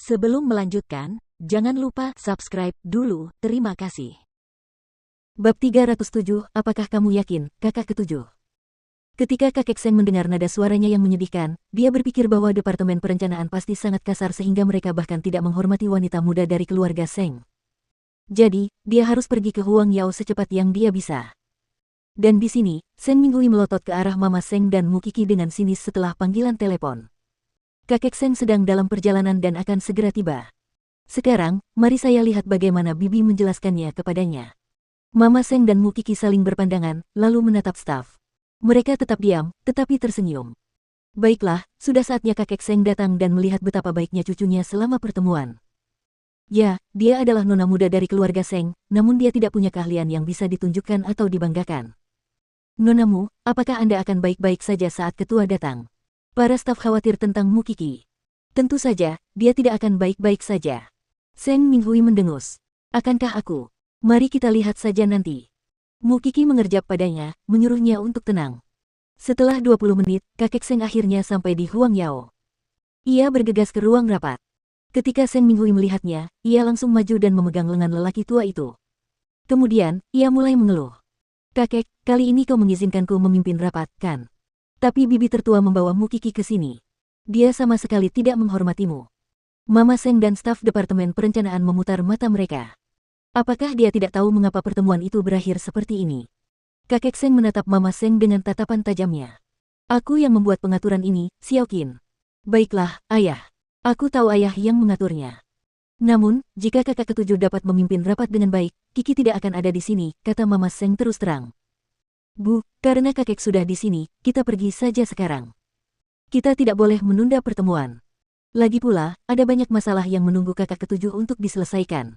Sebelum melanjutkan, jangan lupa subscribe dulu, terima kasih. Bab 307, apakah kamu yakin, kakak ketujuh? Ketika kakek Seng mendengar nada suaranya yang menyedihkan, dia berpikir bahwa Departemen Perencanaan pasti sangat kasar sehingga mereka bahkan tidak menghormati wanita muda dari keluarga Seng. Jadi, dia harus pergi ke Huang Yao secepat yang dia bisa. Dan di sini, Seng Minggui melotot ke arah Mama Seng dan Mukiki dengan sinis setelah panggilan telepon. Kakek Seng sedang dalam perjalanan dan akan segera tiba. Sekarang, mari saya lihat bagaimana Bibi menjelaskannya kepadanya. Mama Seng dan Mukiki saling berpandangan, lalu menatap staf. Mereka tetap diam, tetapi tersenyum. Baiklah, sudah saatnya kakek Seng datang dan melihat betapa baiknya cucunya selama pertemuan. Ya, dia adalah nona muda dari keluarga Seng, namun dia tidak punya keahlian yang bisa ditunjukkan atau dibanggakan. Nonamu, apakah Anda akan baik-baik saja saat ketua datang? Para staf khawatir tentang Mukiki. Tentu saja, dia tidak akan baik-baik saja. Seng Minggui mendengus. Akankah aku? Mari kita lihat saja nanti. Mukiki mengerjap padanya, menyuruhnya untuk tenang. Setelah 20 menit, kakek Seng akhirnya sampai di Huang Yao. Ia bergegas ke ruang rapat. Ketika Seng Minggui melihatnya, ia langsung maju dan memegang lengan lelaki tua itu. Kemudian, ia mulai mengeluh. Kakek, kali ini kau mengizinkanku memimpin rapat, kan? Tapi bibi tertua membawa Mukiki ke sini. Dia sama sekali tidak menghormatimu. Mama Seng dan staf Departemen Perencanaan memutar mata mereka. Apakah dia tidak tahu mengapa pertemuan itu berakhir seperti ini? Kakek Seng menatap Mama Seng dengan tatapan tajamnya. Aku yang membuat pengaturan ini, Xiaoqin. Baiklah, ayah. Aku tahu ayah yang mengaturnya. Namun, jika kakak ketujuh dapat memimpin rapat dengan baik, Kiki tidak akan ada di sini, kata Mama Seng terus terang. Bu, karena kakek sudah di sini, kita pergi saja sekarang. Kita tidak boleh menunda pertemuan. Lagi pula, ada banyak masalah yang menunggu kakak ketujuh untuk diselesaikan.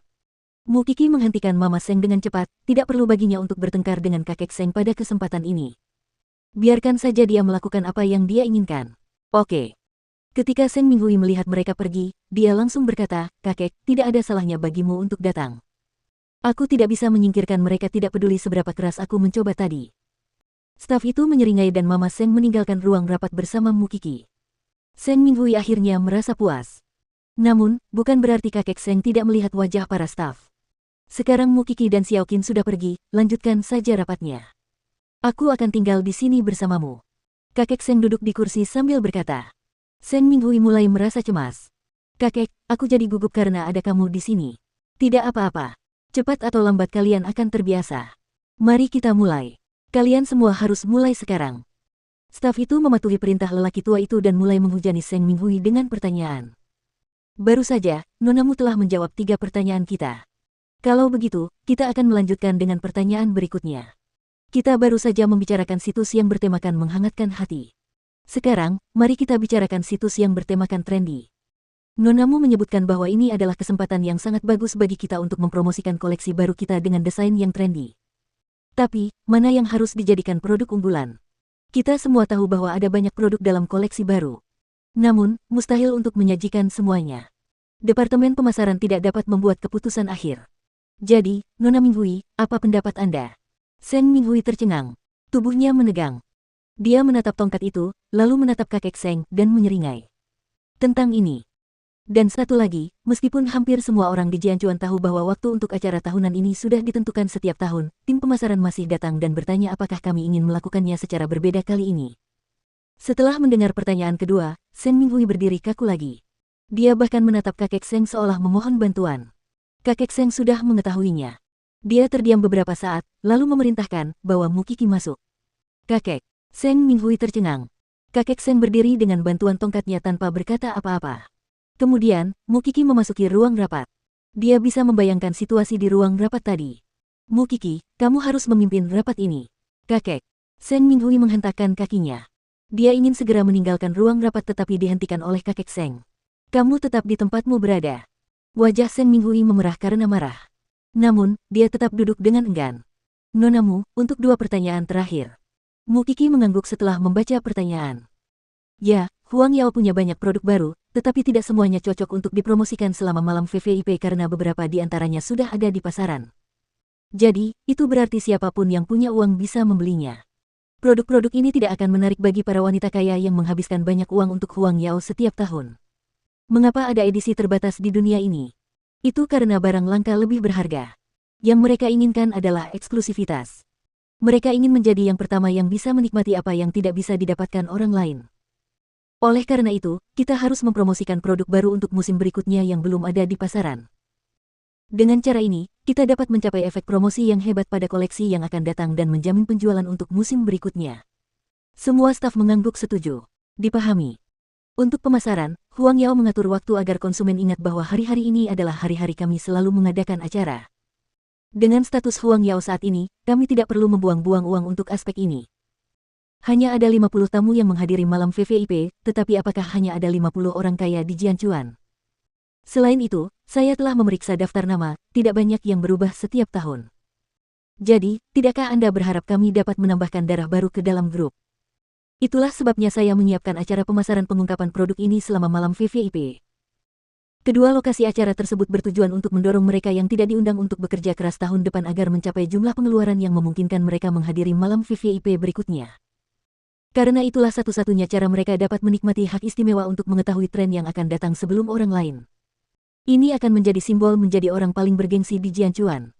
Mukiki menghentikan Mama Seng dengan cepat, tidak perlu baginya untuk bertengkar dengan kakek Seng pada kesempatan ini. Biarkan saja dia melakukan apa yang dia inginkan. Oke. Ketika Seng Minggui melihat mereka pergi, dia langsung berkata, kakek, tidak ada salahnya bagimu untuk datang. Aku tidak bisa menyingkirkan mereka tidak peduli seberapa keras aku mencoba tadi. Staf itu menyeringai dan Mama Seng meninggalkan ruang rapat bersama Mukiki. Seng Minggui akhirnya merasa puas. Namun, bukan berarti kakek Seng tidak melihat wajah para staf. Sekarang Mukiki dan Xiaoqin sudah pergi, lanjutkan saja rapatnya. Aku akan tinggal di sini bersamamu. Kakek Seng duduk di kursi sambil berkata. Seng Minggui mulai merasa cemas. Kakek, aku jadi gugup karena ada kamu di sini. Tidak apa-apa. Cepat atau lambat kalian akan terbiasa. Mari kita mulai. Kalian semua harus mulai sekarang. Staf itu mematuhi perintah lelaki tua itu dan mulai menghujani Seng Minggui dengan pertanyaan. Baru saja, nonamu telah menjawab 3 pertanyaan kita. Kalau begitu, kita akan melanjutkan dengan pertanyaan berikutnya. Kita baru saja membicarakan situs yang bertemakan menghangatkan hati. Sekarang, mari kita bicarakan situs yang bertemakan trendy. Nonamu menyebutkan bahwa ini adalah kesempatan yang sangat bagus bagi kita untuk mempromosikan koleksi baru kita dengan desain yang trendy. Tapi, mana yang harus dijadikan produk unggulan? Kita semua tahu bahwa ada banyak produk dalam koleksi baru. Namun, mustahil untuk menyajikan semuanya. Departemen pemasaran tidak dapat membuat keputusan akhir. Jadi, Nona Minggui, apa pendapat Anda? Seng Minggui tercengang. Tubuhnya menegang. Dia menatap tongkat itu, lalu menatap kakek Seng dan menyeringai. Tentang ini. Dan satu lagi, meskipun hampir semua orang di Jianchuan tahu bahwa waktu untuk acara tahunan ini sudah ditentukan setiap tahun, tim pemasaran masih datang dan bertanya apakah kami ingin melakukannya secara berbeda kali ini. Setelah mendengar pertanyaan kedua, Seng Minggui berdiri kaku lagi. Dia bahkan menatap kakek Seng seolah memohon bantuan. Kakek Seng sudah mengetahuinya. Dia terdiam beberapa saat, lalu memerintahkan bahwa Mukiki masuk. Kakek. Seng Minggui tercengang. Kakek Seng berdiri dengan bantuan tongkatnya tanpa berkata apa-apa. Kemudian, Mukiki memasuki ruang rapat. Dia bisa membayangkan situasi di ruang rapat tadi. Mukiki, kamu harus memimpin rapat ini. Kakek. Seng Minggui menghentakkan kakinya. Dia ingin segera meninggalkan ruang rapat tetapi dihentikan oleh kakek Seng. Kamu tetap di tempatmu berada. Wajah Seng Minggui memerah karena marah. Namun, dia tetap duduk dengan enggan. Nonamu, untuk 2 pertanyaan terakhir. Mukiki mengangguk setelah membaca pertanyaan. Ya, Huang Yao punya banyak produk baru, tetapi tidak semuanya cocok untuk dipromosikan selama malam VVIP karena beberapa di antaranya sudah ada di pasaran. Jadi, itu berarti siapapun yang punya uang bisa membelinya. Produk-produk ini tidak akan menarik bagi para wanita kaya yang menghabiskan banyak uang untuk Huang Yao setiap tahun. Mengapa ada edisi terbatas di dunia ini? Itu karena barang langka lebih berharga. Yang mereka inginkan adalah eksklusivitas. Mereka ingin menjadi yang pertama yang bisa menikmati apa yang tidak bisa didapatkan orang lain. Oleh karena itu, kita harus mempromosikan produk baru untuk musim berikutnya yang belum ada di pasaran. Dengan cara ini, kita dapat mencapai efek promosi yang hebat pada koleksi yang akan datang dan menjamin penjualan untuk musim berikutnya. Semua staf mengangguk setuju. Dipahami. Untuk pemasaran, Huang Yao mengatur waktu agar konsumen ingat bahwa hari-hari ini adalah hari-hari kami selalu mengadakan acara. Dengan status Huang Yao saat ini, kami tidak perlu membuang-buang uang untuk aspek ini. Hanya ada 50 tamu yang menghadiri malam VVIP, tetapi apakah hanya ada 50 orang kaya di Jianchuan? Selain itu, saya telah memeriksa daftar nama, tidak banyak yang berubah setiap tahun. Jadi, tidakkah Anda berharap kami dapat menambahkan darah baru ke dalam grup? Itulah sebabnya saya menyiapkan acara pemasaran pengungkapan produk ini selama malam VVIP. Kedua lokasi acara tersebut bertujuan untuk mendorong mereka yang tidak diundang untuk bekerja keras tahun depan agar mencapai jumlah pengeluaran yang memungkinkan mereka menghadiri malam VVIP berikutnya. Karena itulah satu-satunya cara mereka dapat menikmati hak istimewa untuk mengetahui tren yang akan datang sebelum orang lain. Ini akan menjadi simbol menjadi orang paling bergengsi di Jianchuan.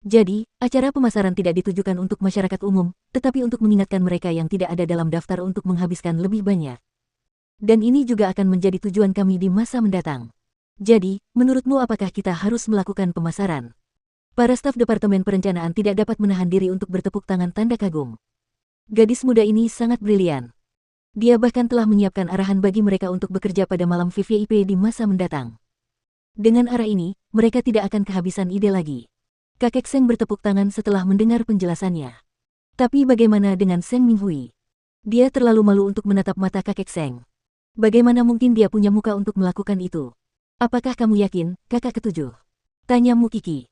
Jadi, acara pemasaran tidak ditujukan untuk masyarakat umum, tetapi untuk mengingatkan mereka yang tidak ada dalam daftar untuk menghabiskan lebih banyak. Dan ini juga akan menjadi tujuan kami di masa mendatang. Jadi, menurutmu apakah kita harus melakukan pemasaran? Para staf Departemen Perencanaan tidak dapat menahan diri untuk bertepuk tangan tanda kagum. Gadis muda ini sangat brilian. Dia bahkan telah menyiapkan arahan bagi mereka untuk bekerja pada malam VVIP di masa mendatang. Dengan arah ini, mereka tidak akan kehabisan ide lagi. Kakek Seng bertepuk tangan setelah mendengar penjelasannya. Tapi bagaimana dengan Seng Minghui? Dia terlalu malu untuk menatap mata kakek Seng. Bagaimana mungkin dia punya muka untuk melakukan itu? Apakah kamu yakin, kakak ketujuh? Tanya Mu Kiki.